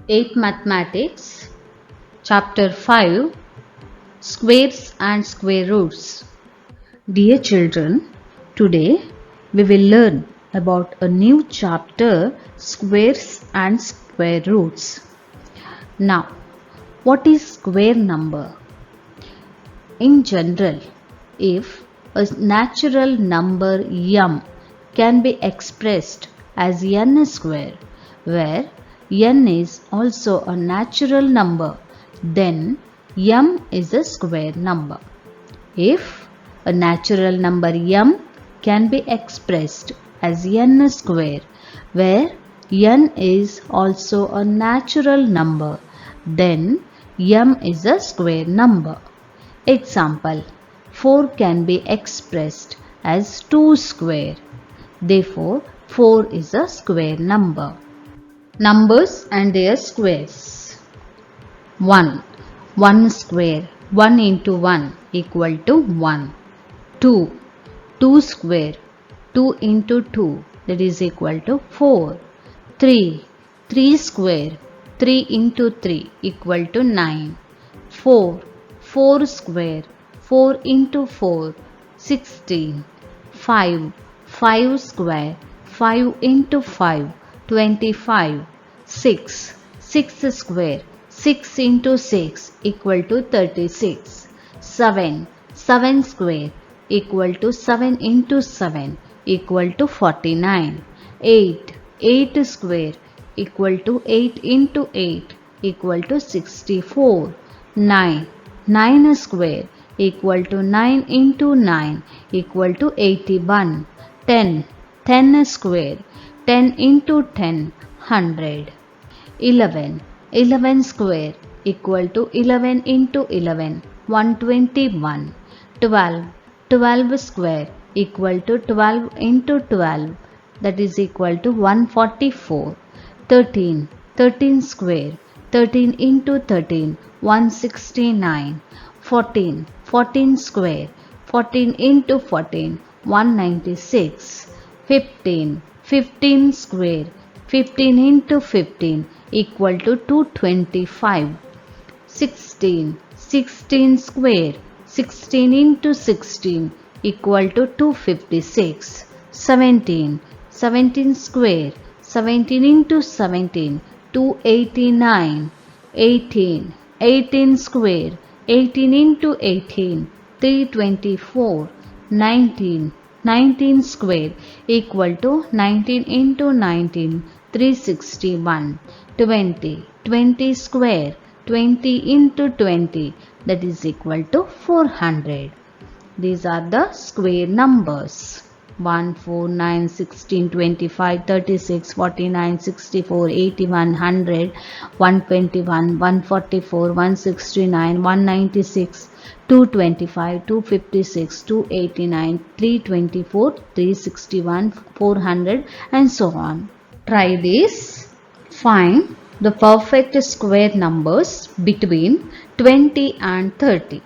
8th Mathematics, Chapter 5, Squares and Square Roots. Dear children, today we will learn about a new chapter, Squares and Square Roots. Now, what is square number? In general, if a natural number m can be expressed as n square, where n is also a natural number, then m is a square number. If a natural number m can be expressed as n square, where n is also a natural number, then m is a square number. Example, 4 can be expressed as 2 square. Therefore, 4 is a square number. Numbers and their squares. 1. 1 square. 1 into 1 equal to 1. 2. 2 square. 2 into 2 that is equal to 4. 3. 3 square. 3 into 3 equal to 9. 4. 4 square. 4 into 4 16. 5. 5 square. 5 into 5 25. 6. 6 square. 6 into 6 equal to 36. 7. 7 square equal to 7 into 7 equal to 49. 8. 8 square equal to 8 into 8 equal to 64. 9. 9 square equal to 9 into 9 equal to 81. 10. 10 square 10 into 10 100. 11. 11 square equal to 11 into 11 121. 12. 12 square equal to 12 into 12 that is equal to 144. 13. 13 square 13 into 13 169. 14. 14 square 14 into 14 196. 15. 15 square 15 into 15 equal to 225. 16. 16 square 16 into 16 equal to 256. 17. 17 square 17 into 17 289. 18. 18 square 18 into 18 324. 19. 19 square equal to 19 into 19 361. 20. 20 square 20 into 20 that is equal to 400. These are the square numbers. 1, 4, 9, 16, 25, 36, 49, 64, 81, 100, 121, 144, 169, 196, 225, 256, 289, 324, 361, 400 and so on. Try this. Find the perfect square numbers between 20 and 30.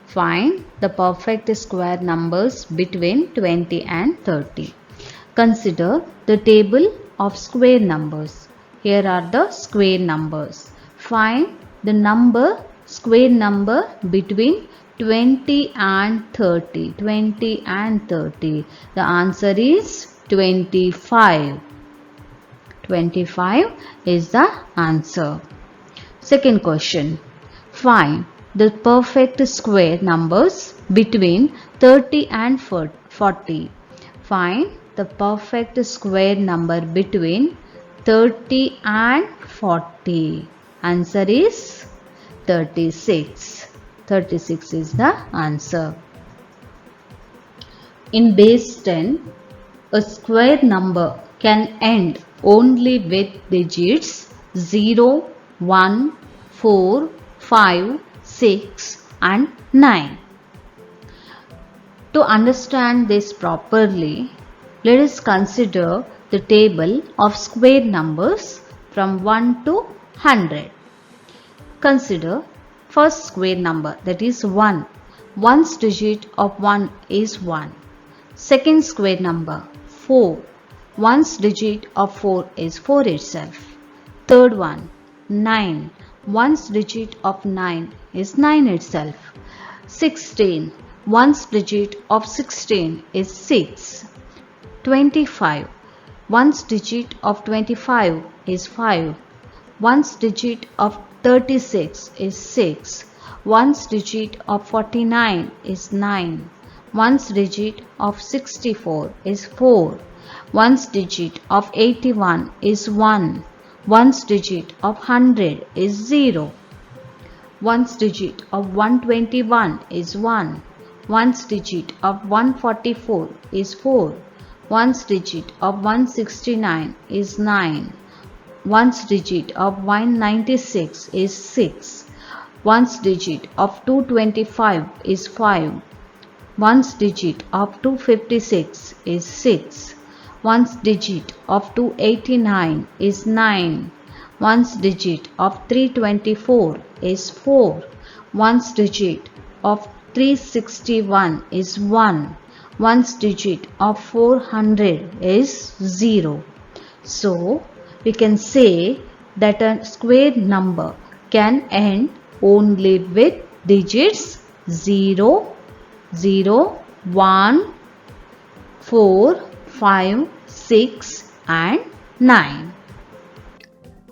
Find the perfect square numbers between 20 and 30. Consider the table of square numbers. Here are the square numbers. Find the square number between 20 and 30. 20 and 30. The answer is 25. 25 is the answer. Second question. Find the perfect square numbers between 30 and 40. Find the perfect square number between 30 and 40. Answer is 36. 36 is the answer. In base 10, a square number can end only with digits 0, 1, 4, 5, 6 and 9. To understand this properly, let us consider the table of square numbers from 1 to 100. Consider first square number, that is 1. One's digit of 1 is 1. Second square number 4. One's digit of 4 is 4 itself. Third one 9. Ones digit of 9 is 9 itself. 16. Ones digit of 16 is 6. 25. Ones digit of 25 is 5. Ones digit of 36 is 6. Ones digit of 49 is 9. Ones digit of 64 is 4. Ones digit of 81 is 1. Ones digit of 100 is 0. Ones digit of 121 is 1. Ones digit of 144 is 4. Ones digit of 169 is 9. Ones digit of 196 is 6. Ones digit of 225 is 5. Ones digit of 256 is 6. Ones digit of 289 is 9. Ones digit of 324 is 4. Ones digit of 361 is 1. Ones digit of 400 is 0. So, we can say that a square number can end only with digits 0, 0, 1, 4, 5, 6 and 9.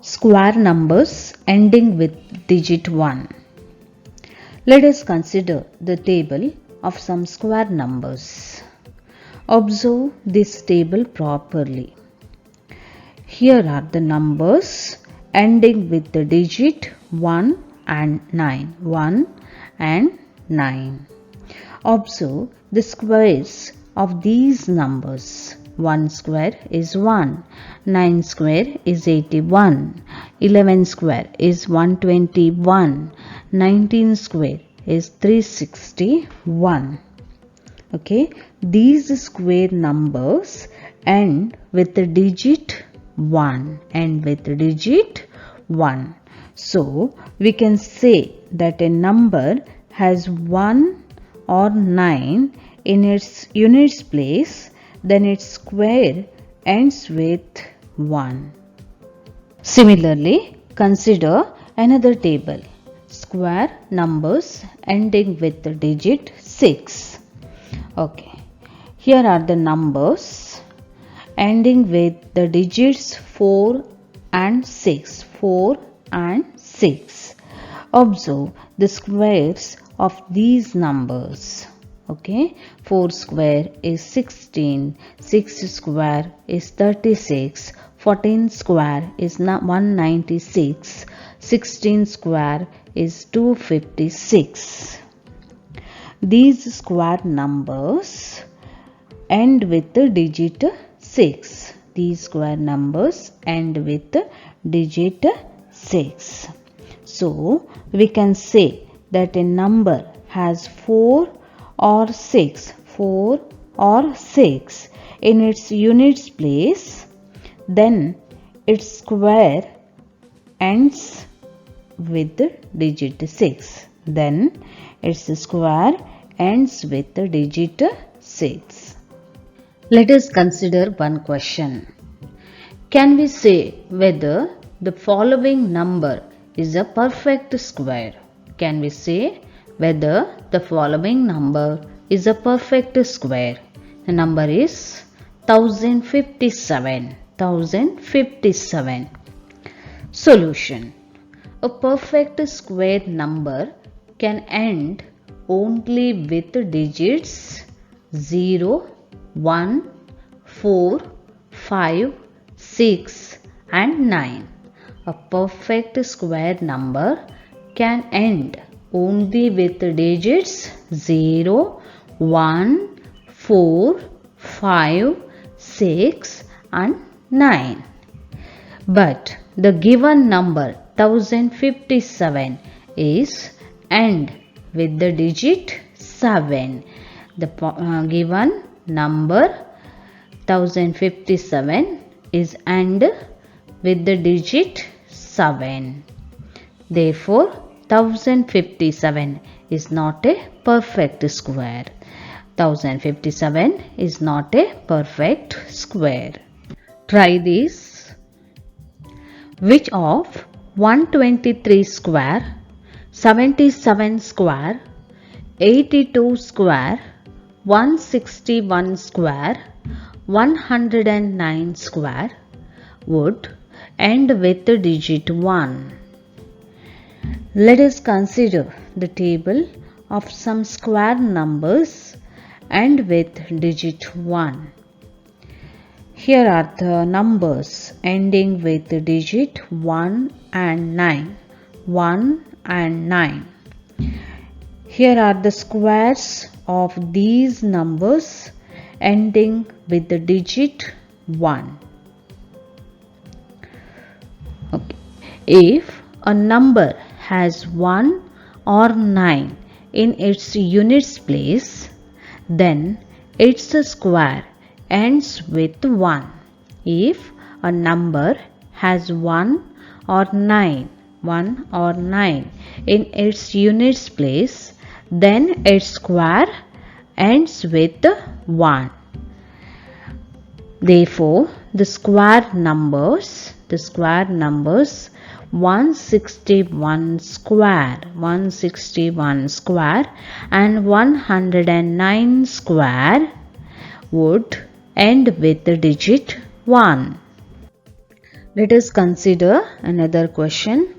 Square numbers ending with digit 1. Let us consider the table of some square numbers. Observe this table properly. Here are the numbers ending with the digit 1 and 9. 1 and 9. Observe the squares of these numbers. 1 square is 1, 9 square is 81, 11 square is 121, 19 square is 361. Okay, these square numbers end with the digit 1, So, we can say that a number has 1 or 9 in its units place, then its square ends with 1. Similarly, consider another table. Square numbers ending with the digit 6. Okay, here are the numbers ending with the digits 4 and 6. 4 and 6. Observe the squares of these numbers. Okay, 4 square is 16, 6 square is 36, 14 square is 196, 16 square is 256. These square numbers end with the digit 6. These square numbers end with the digit 6. So, we can say that a number has 4 or 6 in its units place, then its square ends with the digit 6. Then its square ends with the digit 6. Let us consider one question. Can we say whether the following number is a perfect square? Can we say whether the following number is a perfect square? The number is 1057. 1057. Solution. A perfect square number can end only with the digits 0, 1, 4, 5, 6 and 9. A perfect square number can end only with the digits 0, 1, 4, 5, 6 and 9. But the given number 1057 is end with the digit 7. The given number 1057 is end with the digit 7. Therefore, 1057 is not a perfect square. 1057 is not a perfect square. Try this. Which of 123 square, 77 square, 82 square, 161 square, 109 square would end with the digit 1. Let us consider the table of some square numbers end with digit 1. Here are the numbers ending with the digit 1 and 9. 1 and 9. Here are the squares of these numbers ending with the digit 1. Okay. If a number has 1 or 9 in its units place, then its square ends with 1. If a number has 1 or 9 in its units place, then its square ends with 1. Therefore, the square numbers 161 square and 109 square would end with the digit 1. Let us consider another question.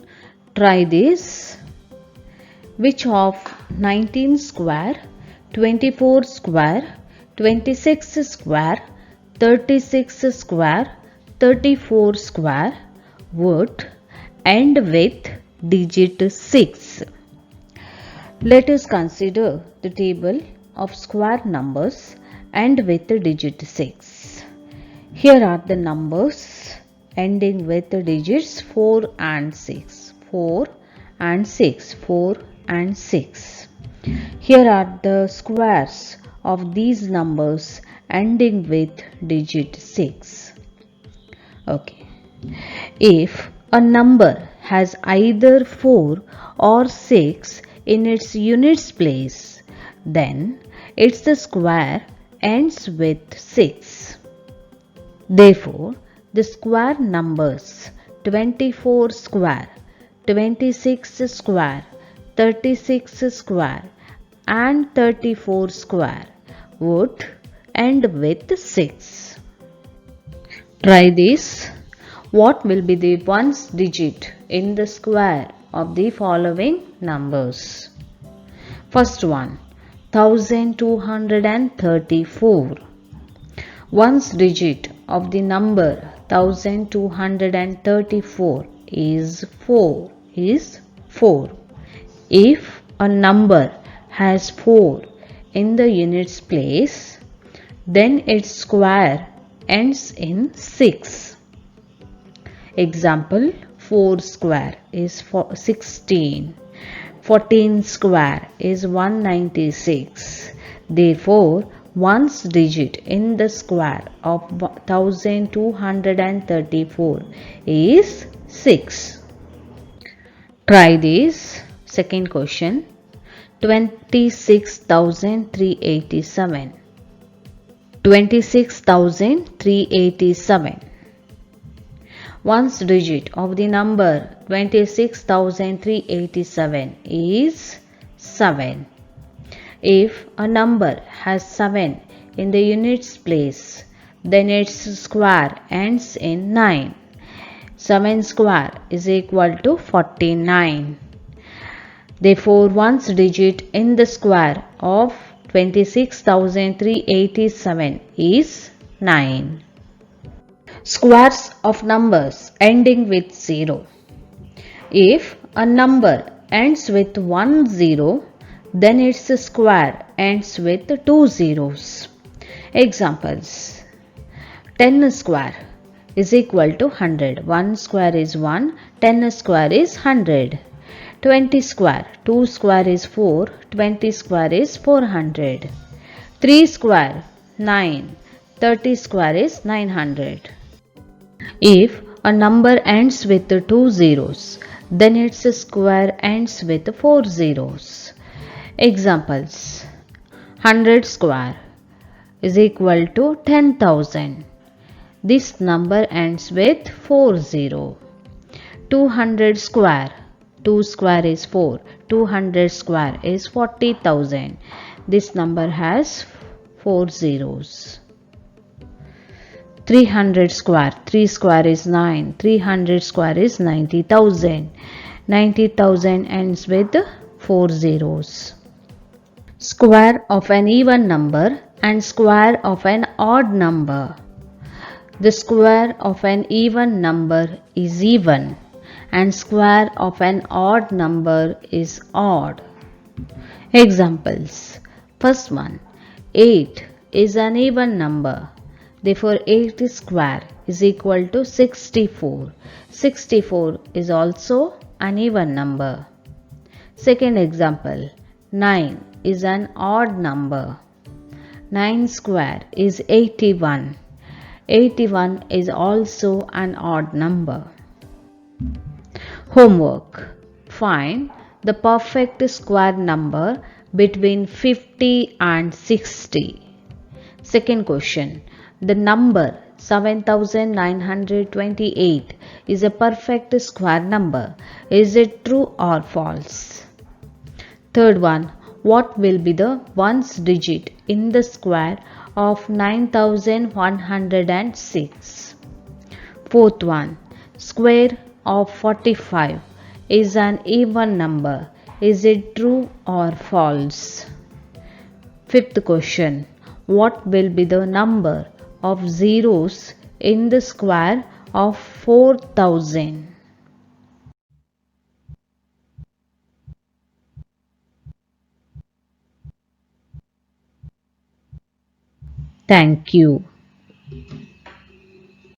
Try this. Which of 19 square, 24 square, 26 square, 36 square, 34 square would end with digit 6? Let us consider the table of square numbers end with the digit 6. Here are the numbers ending with the digits 4 and 6. 4 and 6. 4 and 6. Here are the squares of these numbers ending with digit 6. Okay. If a number has either 4 or 6 in its units place, then its square ends with 6. Therefore, the square numbers 24 square, 26 square, 36 square and 34 square would end with 6. Try this. What will be the ones digit in the square of the following numbers? First one, 1234. Ones digit of the number 1234 is 4. If a number has 4 in the units place, then its square ends in 6. Example, 4 square is 16. 14 square is 196. Therefore, ones digit in the square of 1234 is 6. Try this. Second question. 26,387. 26,387. Ones digit of the number 26,387 is 7. If a number has 7 in the units place, then its square ends in 9. 7 square is equal to 49. Therefore, ones digit in the square of 26,387 is 9. Squares of numbers ending with 0. If a number ends with 1 0, then its square ends with 2 zeros. Examples, 10 square is equal to 100. 1 square is 1, 10 square is 100. 20 square, 2 square is 4, 20 square is 400. 3 square, 9, 30 square is 900. If a number ends with 2 zeros, then its square ends with 4 zeros. Examples, 100 square is equal to 10,000. This number ends with 4 0. 200 square. 2 square is 4. 200 square is 40,000. This number has 4 zeros. 300 square. 3 square is 9. 300 square is 90,000. 90,000 ends with 4 zeros. Square of an even number and square of an odd number. The square of an even number is even and square of an odd number is odd. Examples. First one, 8 is an even number. Therefore, 8 square is equal to 64. 64 is also an even number. Second example, 9 is an odd number. 9 square is 81. 81 is also an odd number. Homework. Find the perfect square number between 50 and 60. Second question. The number 7928 is a perfect square number. Is it true or false? Third one. What will be the ones digit in the square of 9106? Fourth one. Square of 45 is an even number. Is it true or false? Fifth question. What will be the number of zeros in the square of 4000? Thank you.